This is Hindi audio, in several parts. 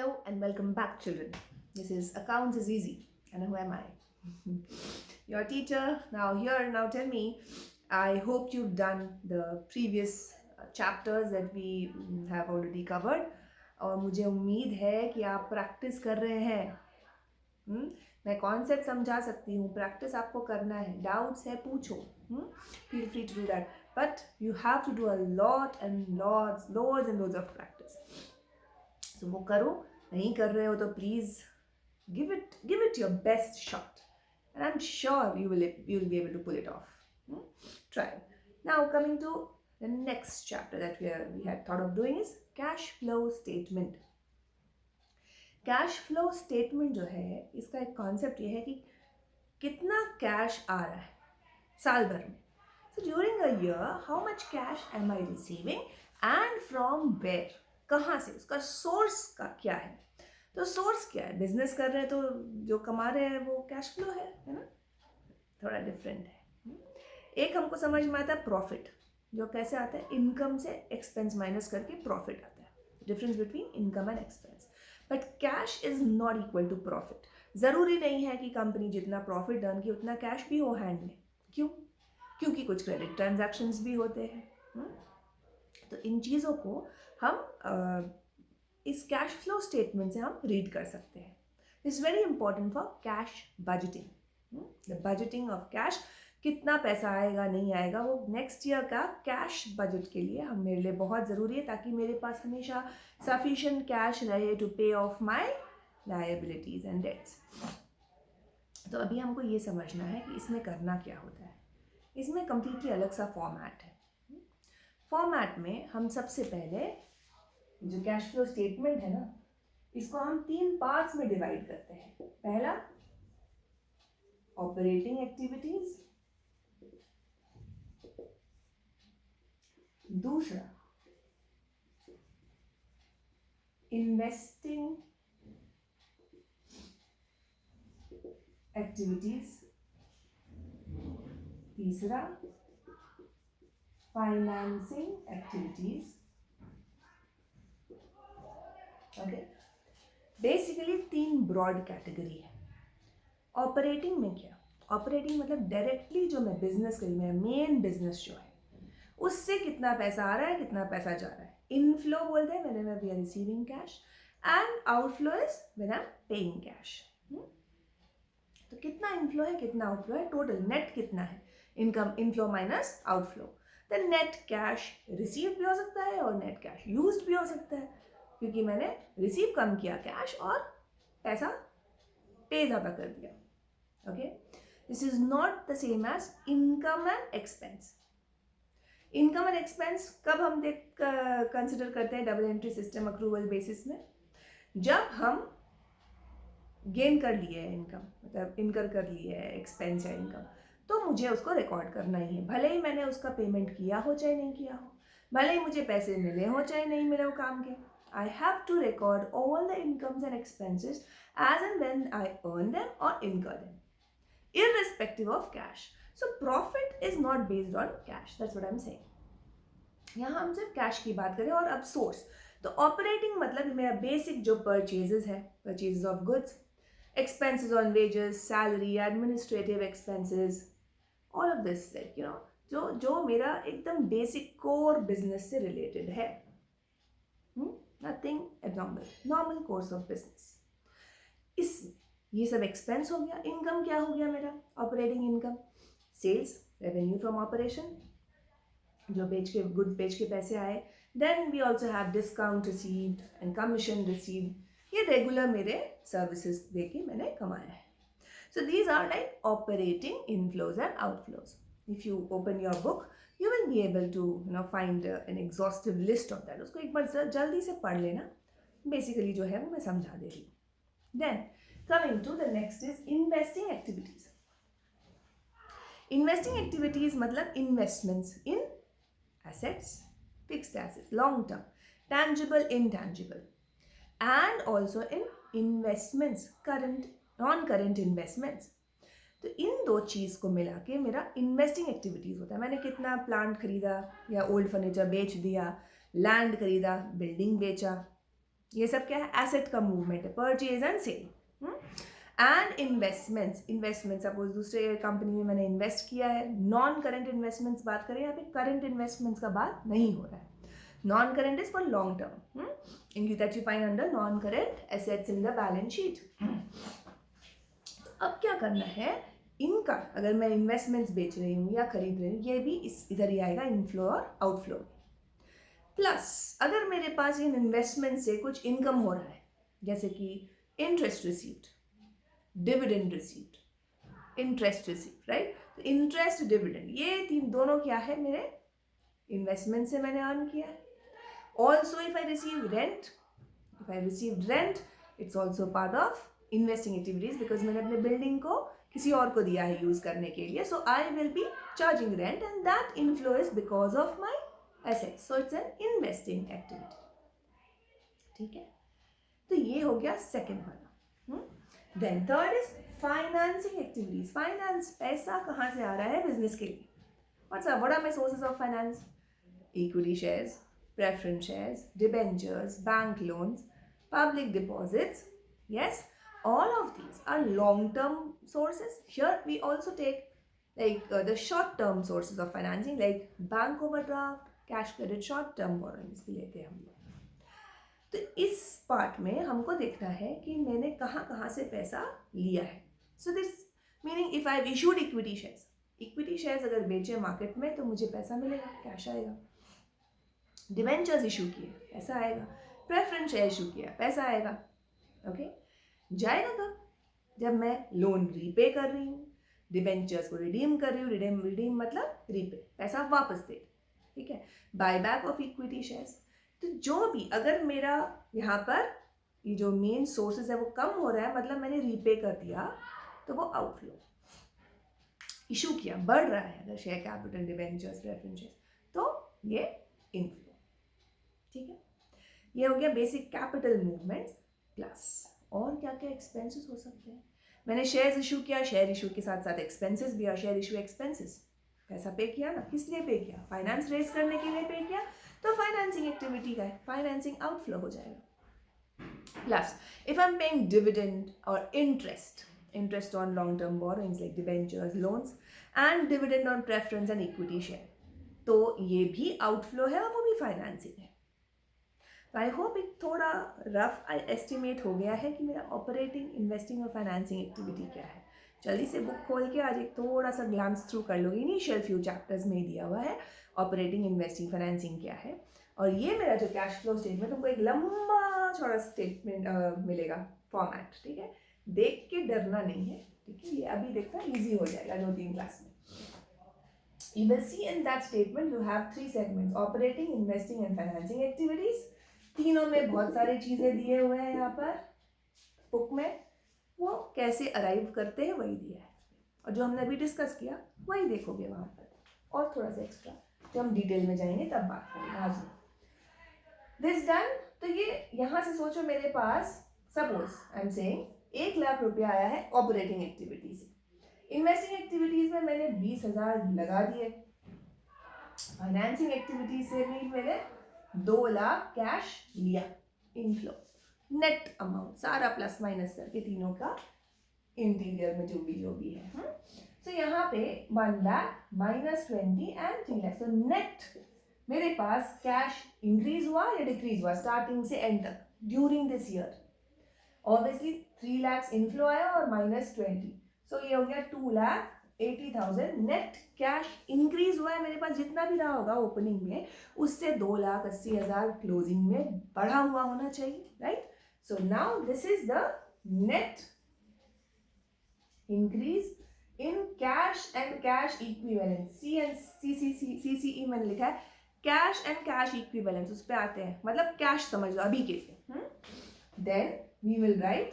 Hello and welcome back, children. This is Accounts is Easy. And who am I? Your teacher. Now tell me. I hope you've done the previous chapters that we have already covered. और मुझे उम्मीद है कि आप प्रैक्टिस कर रहे हैं. मैं कॉन्सेप्ट समझा सकती हूँ, प्रैक्टिस आपको करना है. डाउट्स है पूछो. Feel free to do that. But you have to do a lot and loads and loads of practice. So वो करो. नहीं कर रहे हो तो please give it your best shot, and I'm sure you'll be able to pull it off. Try. Now coming to the next chapter that we had thought of doing is cash flow statement. Cash flow statement जो है, इसका एक कॉन्सेप्ट ये है कि कितना कैश आ रहा है साल भर में. So during a year, how much cash am I receiving and from where? कहाँ से, उसका सोर्स का क्या है. तो सोर्स क्या है, बिजनेस कर रहे हैं तो जो कमा रहे हैं वो कैश फ्लो है ना. थोड़ा डिफरेंट है. एक हमको समझ में आता है प्रॉफिट, जो कैसे आता है, इनकम से एक्सपेंस माइनस करके प्रॉफिट आता है. Difference between income and expense. But cash is not equal to profit. ज़रूरी नहीं है कि कंपनी जितना प्रॉफिट अर्न की उतना कैश भी हो हैंड में. क्यों? क्योंकि कुछ क्रेडिट ट्रांजैक्शंस भी होते हैं. तो इन चीज़ों को हम इस कैश फ्लो स्टेटमेंट से हम रीड कर सकते हैं. It's very important for cash budgeting. The budgeting of cash, कितना पैसा आएगा नहीं आएगा, वो नेक्स्ट ईयर का कैश बजट के लिए हम मेरे लिए बहुत ज़रूरी है, ताकि मेरे पास हमेशा सफिशिएंट कैश रहे to pay off my liabilities and debts. तो अभी हमको ये समझना है कि इसमें करना क्या होता है. इसमें कम्प्लीटली अलग सा फॉर्मेट है. फॉर्मेट में हम सबसे पहले जो कैश फ्लो स्टेटमेंट है ना, इसको हम 3 पार्ट्स में डिवाइड करते हैं. पहला ऑपरेटिंग एक्टिविटीज, दूसरा इन्वेस्टिंग एक्टिविटीज, तीसरा financing activities. Okay, basically 3 broad category है. ऑपरेटिंग में क्या, ऑपरेटिंग मतलब डायरेक्टली जो मैं बिजनेस करी, मेरा मेन बिजनेस जो है, उससे कितना पैसा आ रहा है, कितना पैसा जा रहा है. इनफ्लो बोलते हैं whenever we are receiving cash, and outflow is when I am paying cash. तो कितना इनफ्लो है, कितना आउटफ्लो है, टोटल नेट कितना है, income inflow minus outflow. The net cash receive भी हो सकता है और नेट कैश यूज्ड भी हो सकता है, क्योंकि मैंने रिसीव कम किया कैश और पैसा पे ज़्यादा कर दिया. Okay, this is not the same as income and expense. Income and expense कब हम कंसिडर करते हैं double entry system accrual basis में, जब हम गेन कर लिए है इनकम, मतलब इनकर कर लिए है एक्सपेंस या इनकम, तो मुझे उसको रिकॉर्ड करना ही है. भले ही मैंने उसका पेमेंट किया हो चाहे नहीं किया हो, भले ही मुझे पैसे मिले हो चाहे नहीं मिले हो काम के, I have to record all the incomes and expenses as and when I earn them or incur them, irrespective of cash. So profit is not based on cash. That's what I'm saying. यहाँ हम सिर्फ कैश की बात करें. और अब सोर्स, तो ऑपरेटिंग मतलब मेरा बेसिक जो परचेजेस है, purchases of goods, expenses on wages, salary, administrative expenses, all of this, like you know, जो मेरा एकदम बेसिक कोर बिजनेस से रिलेटेड है. Nothing abnormal, normal course of business. इस ये सब एक्सपेंस हो गया. इनकम क्या हो गया मेरा, operating income, sales, revenue from operation, जो बेच के गुड्स बेच के पैसे आए. Then we also have discount received and commission received. ये रेगुलर मेरे सर्विसेज दे के मैंने कमाया है. So these are like operating inflows and outflows. If you open your book, you will be able to find an exhaustive list of that. उसको एक बार जल्दी से पढ़ लेना. बेसिकली जो है वो मैं समझा दे रही हूँ. Then coming to the next is investing activities. Investing activities मतलब investments in assets, fixed assets, long term, tangible, intangible, and also in investments, current, non-current investments. तो इन 2 चीज़ को मिला के मेरा इन्वेस्टिंग एक्टिविटीज़ होता है. मैंने कितना प्लांट खरीदा या ओल्ड फर्नीचर बेच दिया, लैंड खरीदा, बिल्डिंग बेचा, ये सब क्या है, एसेट का मूवमेंट है, purchase and sale. And investments, investment suppose दूसरे कंपनी में मैंने इन्वेस्ट किया है. नॉन करेंट इन्वेस्टमेंट्स बात करें, यहाँ पे करंट इन्वेस्टमेंट्स का बात नहीं हो रहा है. Non current is for long term, in that you find under non current assets in the balance sheet. अब क्या करना है, इनका अगर मैं इन्वेस्टमेंट्स बेच रही हूँ या खरीद रही हूँ, ये भी इस इधर ही आएगा, इनफ्लो और आउटफ्लो. प्लस अगर मेरे पास इन इन्वेस्टमेंट से कुछ इनकम हो रहा है, जैसे कि interest received, dividend received, interest received, right. तो इंटरेस्ट, डिविडेंड, ये तीन दोनों क्या है, मेरे इन्वेस्टमेंट से मैंने अर्न किया है. Also if I receive rent, if I receive rent, it's also part of investing activities, because मैंने अपने बिल्डिंग को किसी और को दिया है यूज करने के लिए. So I will be charging rent and that inflow is because of my assets. So it's an investing activity. ठीक है, तो ये हो गया सेकेंड वाला. Then third is financing activities. Finance, पैसा कहाँ से आ रहा है बिजनेस के लिए. What are my sources of finance? Equity shares, preference shares, debentures, bank loans, public deposits. Yes, all of these are long-term sources. Here we also take like the short-term sources of financing, like bank overdraft, cash credit, short-term borrowings भी लेते हैं हम लोग. तो इस पार्ट में हमको देखना है कि मैंने कहाँ कहाँ से पैसा लिया है. So this meaning if I issued equity shares, equity shares अगर बेचे मार्केट में तो मुझे पैसा मिलेगा, कैश आएगा. डिबेंचर्स इशू किए, पैसा आएगा. प्रेफरेंस शेयर इशू किया, पैसा आएगा. ओके, जाएगा कब? जब मैं लोन रीपे कर रही हूँ, डिबेंचर्स को रिडीम कर रही हूँ. रिडीम मतलब रीपे, पैसा वापस दे. ठीक है, buy back of equity shares. तो जो भी अगर मेरा यहाँ पर ये जो मेन सोर्सेज है वो कम हो रहा है, मतलब मैंने रीपे कर दिया, तो वो आउटफ्लो. इशू किया, बढ़ रहा है अगर share capital, debentures, preference shares, तो ये इनफ्लो. ठीक है, ये हो गया बेसिक कैपिटल मूवमेंट्स. प्लस और क्या क्या एक्सपेंसेस हो सकते हैं. मैंने शेयर्स इशू किया, शेयर इशू के साथ साथ एक्सपेंसेस भी. और शेयर इशू एक्सपेंसेस, पैसा पे किया ना, किस लिए पे किया? फाइनेंस रेज करने के लिए पे किया, तो फाइनेंसिंग एक्टिविटी का है, फाइनेंसिंग आउटफ्लो हो जाएगा. Plus if I am paying dividend और interest on long term borrowings like debentures, loans and dividend on preference and equity share, तो ये भी आउटफ्लो है और वो भी फाइनेंसिंग है. आई होप एक थोड़ा रफ एस्टिमेट हो गया है कि मेरा ऑपरेटिंग, इन्वेस्टिंग और फाइनेंसिंग एक्टिविटी क्या है. जल्दी से बुक खोल के आज एक थोड़ा सा ग्लांस थ्रू कर लो. इनिशियल फ्यू चैप्टर्स में दिया हुआ है ऑपरेटिंग, इन्वेस्टिंग, फाइनेंसिंग क्या है. और ये मेरा जो कैश फ्लो स्टेटमेंट, तुमको एक लंबा छोटा स्टेटमेंट मिलेगा फॉर्मेट. ठीक है, देख के डरना नहीं है. ठीक है, ये अभी देखना ईजी हो जाएगा 2-3 क्लास में. You will see in that statement you have 3 segments: operating, investing and financing activities. तीनों में बहुत सारी चीजें दिए हुए हैं यहाँ पर बुक में. वो कैसे अराइव करते हैं वही दिया है, और जो हमने अभी डिस्कस किया वही देखोगे वहाँ पर. और थोड़ा सा एक्स्ट्रा जो हम डिटेल में जाएंगे तब बात करेंगे. आज दिस डन. तो ये यहाँ से सोचो, मेरे पास suppose I am saying 1 lakh रुपया आया है ऑपरेटिंग एक्टिविटी से. इन्वेस्टिंग एक्टिविटीज में मैंने 20,000 लगा दिए. फाइनेंसिंग एक्टिविटीज से भी मैंने 2 लाख कैश लिया, इनफ्लो. नेट अमाउंट सारा प्लस माइनस करके तीनों का इंटीरियर में जो भी है. तो यहाँ पे 1 लाख माइनस 20 एंड 3 लाख. तो नेट मेरे पास कैश इंक्रीज हुआ या डिक्रीज हुआ स्टार्टिंग से एंड तक during this year. Obviously 3 lakh inflow आया और माइनस 20, सो ये हो गया 2,80,000. नेट कैश इंक्रीज हुआ है मेरे पास, जितना भी रहा होगा ओपनिंग में उससे 2,80,000 क्लोजिंग में बढ़ा हुआ होना चाहिए. Right, so now this is the net increase in cash and cash equivalent. CCE मैंने लिखा है कैश एंड कैश इक्विवेलेंट, उस पर आते हैं, मतलब कैश समझ लो अभी के लिए. Then we will write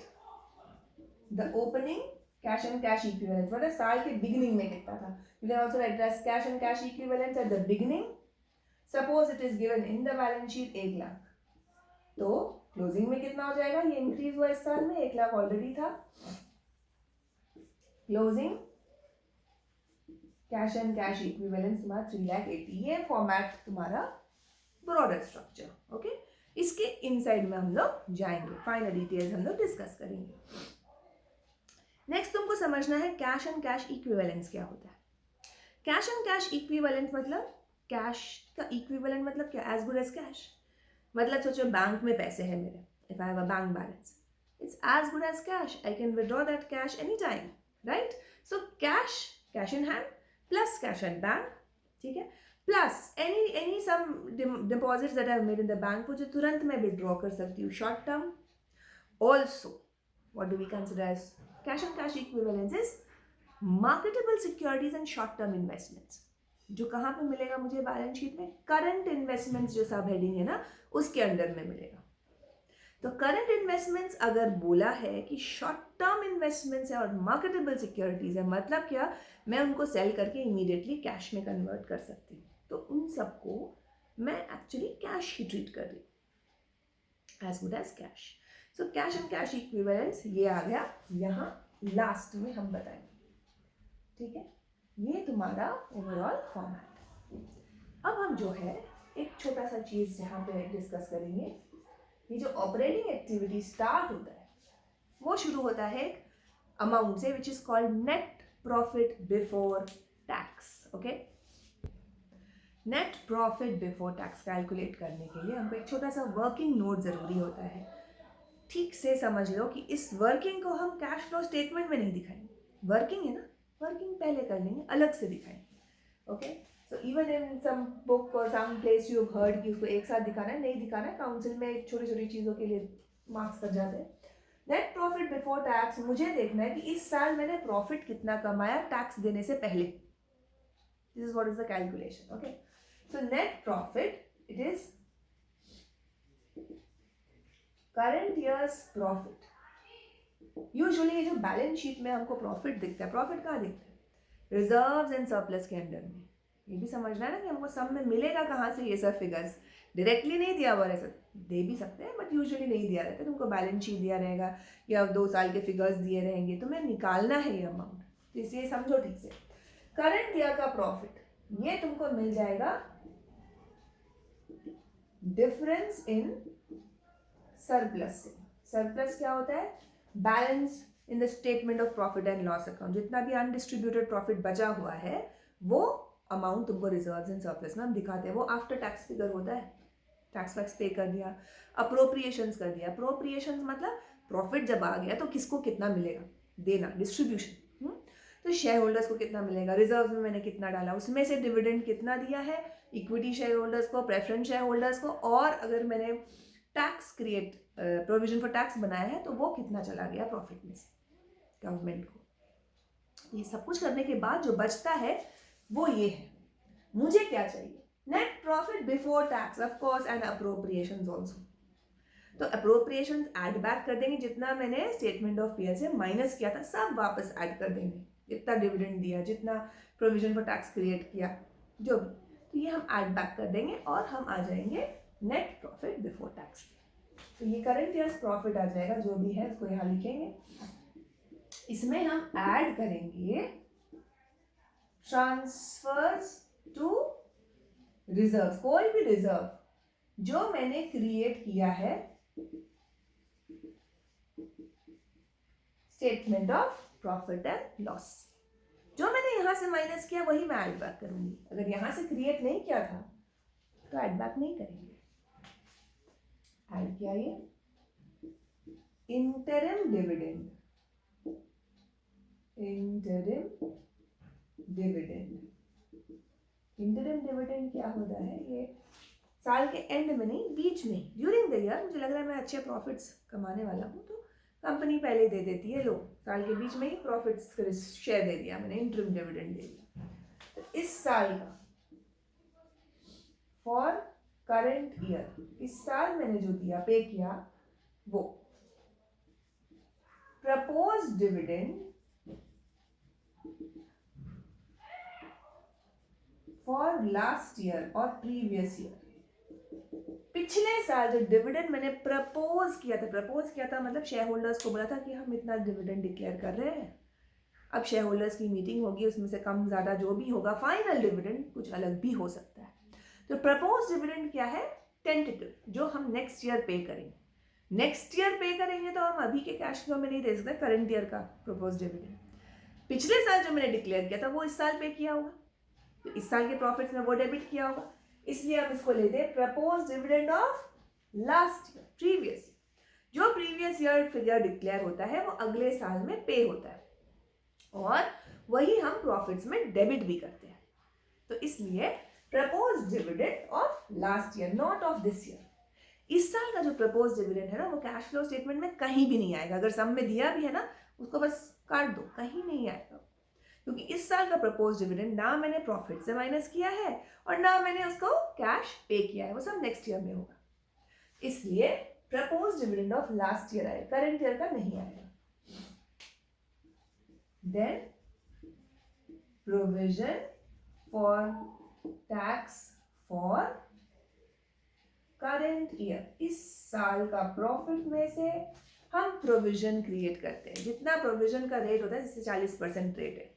the opening cash and cash equivalent, मतलब साल के बिगिनिंग में कितना था. You can also write as cash and cash equivalent at the beginning. Suppose it is given in the balance sheet 1 lakh, तो क्लोजिंग में कितना हो जाएगा? ये इंक्रीज हुआ इस साल में, 1 लाख ऑलरेडी था. Closing cash and cash equivalent तुम्हारा 3,80,000. ये फॉर्मेट तुम्हारा ब्रॉडर स्ट्रक्चर. ओके, इसके इनसाइड में हम लोग जाएंगे, फाइनल डिटेल्स हम लोग डिस्कस करेंगे। नेक्स्ट तुमको समझना है कैश एंड कैश इक्विवेलेंस क्या होता है। कैश एंड कैश इक्विवेलेंट मतलब कैश का इक्विवेलेंट मतलब क्या, एज गुड एज कैश। मतलब सोचो बैंक में पैसे हैं मेरे, if I have a bank balance, it's as good as cash. I can withdraw that cash anytime, right? So cash in hand plus cash at bank, ठीक है, plus any some deposits that I have made in the bank वो जो तुरंत मैं withdraw कर सकती हूँ short term. Also, what do we consider as cash and cash equivalents is marketable securities and short term investments. जो कहाँ पे मिलेगा मुझे बैलेंस शीट में, करंट इन्वेस्टमेंट्स जो सब हेडिंग है ना उसके अंडर में मिलेगा। तो करंट इन्वेस्टमेंट्स अगर बोला है कि शॉर्ट टर्म इन्वेस्टमेंट्स है और मार्केटेबल सिक्योरिटीज है, मतलब क्या, मैं उनको सेल करके इमीडिएटली कैश में कन्वर्ट कर सकती हूँ, तो उन सबको मैं एक्चुअली कैश ही ट्रीट कर रही हूँ, as good as cash. So cash and cash equivalents ये आ गया, यहाँ लास्ट में हम बताएंगे, ठीक है। ये तुम्हारा ओवरऑल फॉर्मेट। अब हम जो है एक छोटा सा चीज यहाँ पे डिस्कस करेंगे। ये जो ऑपरेटिंग एक्टिविटी स्टार्ट होता है वो शुरू होता है एक अमाउंट से which is called net profit before tax. Okay, net profit before tax calculate करने के लिए हमको एक छोटा सा वर्किंग नोट जरूरी होता है। ठीक से समझ लो कि इस वर्किंग को हम कैश फ्लो स्टेटमेंट में नहीं दिखाएंगे, वर्किंग है ना, वर्किंग पहले कर लेंगे, अलग से दिखाएंगे। Okay, so even in some book or some place you've heard कि उसको एक साथ दिखाना है, नहीं दिखाना है, काउंसिल में छोटी छोटी चीज़ों के लिए मार्क्स कर जाते हैं। नेट प्रॉफिट बिफोर टैक्स मुझे देखना है कि इस साल मैंने प्रॉफिट कितना कमाया टैक्स देने से पहले। This is what is the calculation. Okay, so net profit it is current years profit. Usually जो बैलेंस शीट में हमको प्रॉफिट दिखता है, प्रॉफिट कहाँ दिखता है, रिजर्व्स एंड सरप्लस के अंडर में। ये भी समझना है ना कि हमको सब में मिलेगा कहाँ से ये सब फिगर्स, डायरेक्टली नहीं दिया हुआ रहता, दे भी सकते हैं बट यूजुअली नहीं दिया रहता। तुमको बैलेंस शीट दिया रहेगा या 2 साल के फिगर्स दिए रहेंगे, तुम्हें निकालना है ये अमाउंट, तो इसलिए समझो ठीक से। करंट ईयर का प्रॉफिट ये तुमको मिल जाएगा डिफरेंस इन सरप्लस से। सरप्लस क्या होता है, balance in the statement of profit and loss account. जितना भी अनडिस्ट्रीब्यूटेड प्रॉफिट बचा हुआ है वो अमाउंट तुमको रिजर्व्स एंड सरप्लस में हम दिखाते हैं। वो आफ्टर टैक्स फिगर होता है, टैक्स वैक्स पे कर दिया, अप्रोप्रिएशंस कर दिया। अप्रोप्रिएशंस मतलब प्रॉफिट जब आ गया तो किसको कितना मिलेगा, देना, डिस्ट्रीब्यूशन। तो शेयर होल्डर्स को कितना मिलेगा, रिजर्व में मैंने कितना डाला, उसमें से डिविडेंड कितना दिया है, इक्विटी शेयर होल्डर्स को, प्रेफरेंस शेयर होल्डर्स को, और अगर मैंने tax create provision for tax बनाया है तो वो कितना चला गया प्रॉफिट में से गवर्नमेंट को। ये सब कुछ करने के बाद जो बचता है वो ये है। मुझे क्या चाहिए, net profit before tax of course and appropriations also. तो अप्रोप्रिएशंस ऐड बैक कर देंगे, जितना मैंने स्टेटमेंट ऑफ पेयर से माइनस किया था सब वापस ऐड कर देंगे, जितना डिविडेंड दिया, जितना प्रोविजन फॉर टैक्स क्रिएट किया, जो भी, तो ये हम ऐड बैक कर देंगे और हम आ जाएंगे नेट प्रॉफिट बिफोर टैक्स। तो ये करंट ईयर्स प्रॉफिट आ जाएगा, जो भी है उसको यहाँ लिखेंगे। इसमें हम ऐड करेंगे ट्रांसफर्स टू रिजर्व, कोई भी रिजर्व जो मैंने क्रिएट किया है statement of profit and loss, जो मैंने यहां से माइनस किया वही मैं ऐड बैक करूंगी। अगर यहां से क्रिएट नहीं किया था तो ऐड बैक नहीं करेंगे। ऐड किया ये interim dividend, interim dividend. Interim dividend क्या होता है, ये साल के एंड में नहीं, बीच में, ड्यूरिंग द ईयर मुझे लग रहा है मैं अच्छे प्रॉफिट्स कमाने वाला हूँ तो कंपनी पहले दे देती है, लो साल के बीच में ही प्रॉफिट्स शेयर दे दिया मैंने, इंटरिम डिविडेंड दे दिया। तो इस साल का फॉर करंट ईयर, इस साल मैंने जो दिया, पे किया, वो propose dividend for last year और प्रीवियस ईयर। पिछले साल जो डिविडेंड मैंने प्रपोज किया था मतलब शेयर होल्डर्स को बोला था कि हम इतना डिविडेंड डिक्लेयर कर रहे हैं। अब शेयर होल्डर्स की मीटिंग होगी, उसमें से कम ज़्यादा जो भी होगा, फाइनल डिविडेंड कुछ अलग भी हो सकता है। तो प्रपोज डिविडेंड क्या है, टेंटेटिव, जो हम नेक्स्ट ईयर पे करेंगे। नेक्स्ट ईयर पे करेंगे तो हम अभी के कैश फ्लो में नहीं दे सकते करंट ईयर का प्रपोज डिविडेंड। पिछले साल जो मैंने डिक्लेयर किया था वो इस साल पे किया होगा, तो इस साल के प्रॉफिट्स में वो डेबिट किया होगा, इसलिए हम इसको लेते हैं propose dividend of last year, previous. जो प्रीवियस ईयर फिगर डिक्लेयर होता है वो अगले साल में पे होता है और वही हम प्रॉफिट्स में डेबिट भी करते हैं। तो इसलिए proposed dividend of last year, not of this year. इस साल का जो प्रपोज डिविडेंड है ना वो कैश फ्लो स्टेटमेंट में कहीं भी नहीं आएगा। अगर सम में दिया भी है ना उसको बस काट दो, कहीं नहीं आएगा, क्योंकि इस साल का प्रपोज डिविडेंड ना मैंने प्रॉफिट से माइनस किया है और ना मैंने उसको कैश पे किया है, वो सब नेक्स्ट ईयर में होगा। इसलिए proposed dividend of last year आएगा, करंट ईयर का नहीं आएगा। Then provision for tax for current year, इस साल का प्रॉफिट में से हम प्रोविजन क्रिएट करते हैं। जितना प्रोविजन का रेट होता है, जैसे 40% रेट है,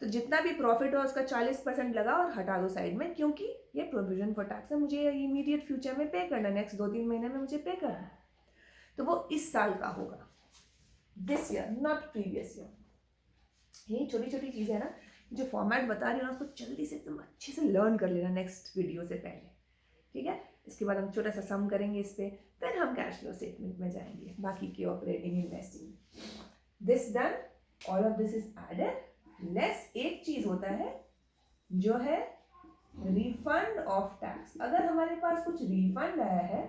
तो जितना भी प्रॉफिट हो उसका 40% लगा और हटा दो साइड में, क्योंकि ये प्रोविजन फॉर टैक्स है, मुझे इमीडिएट फ्यूचर में पे करना, नेक्स्ट 2-3 महीने में मुझे पे करना, तो वो इस साल का होगा, this year, not previous year. ये छोटी छोटी चीज़ें है ना, जो फॉर्मेट बता रही हूँ उसको जल्दी से एकदम अच्छे से लर्न कर लेना नेक्स्ट वीडियो से पहले, ठीक है। इसके बाद हम छोटा सा सम करेंगे इस पे, फिर हम कैश फ्लो स्टेटमेंट में जाएंगे, बाकी की operating, investing. This done, all of this is added. Less एक चीज होता है जो है रिफंड ऑफ टैक्स। अगर हमारे पास कुछ रिफंड आया है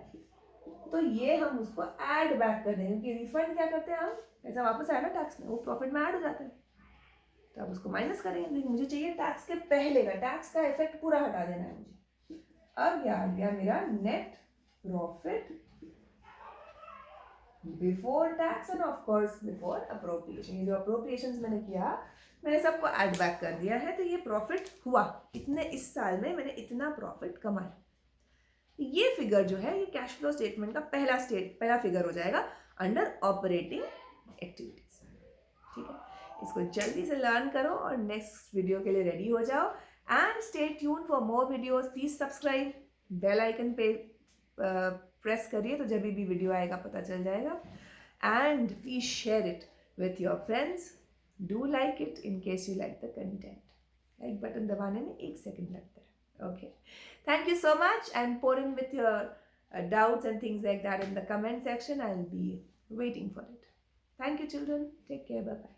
तो ये हम उसको ऐड बैक कर देंगे, क्योंकि रिफंड क्या करते हैं हम, पैसा वापस आया ना टैक्स में, वो प्रॉफिट में ऐड हो जाता है, तो अब उसको माइनस करेंगे। लेकिन मुझे चाहिए टैक्स के पहले का, टैक्स का इफेक्ट पूरा हटा देना है मुझे। अब यह आ गया मेरा net profit before tax end of course before appropriation. ये जो अप्रोप्रिएशंस मैंने किया, मैंने सबको ऐड बैक कर दिया है, तो ये प्रॉफिट हुआ इतने, इस साल में मैंने इतना प्रॉफिट कमाया। ये फिगर जो है ये कैश फ्लो स्टेटमेंट का पहला फिगर हो जाएगा अंडर ऑपरेटिंग एक्टिविटीज, ठीक है। इसको जल्दी से लर्न करो और नेक्स्ट वीडियो के लिए रेडी हो जाओ। And stay tuned for more videos. Please subscribe, bell icon पे प्रेस करिए तो जब भी वीडियो आएगा पता चल जाएगा। And please share it with your friends. Do like it in case you like the content. Like button दबाने में 1 सेकंड लगता है। Okay, thank you so much, and pour in with your doubts and things like that in the comment section. I'll be waiting for it. Thank you, children. Take care. Bye bye.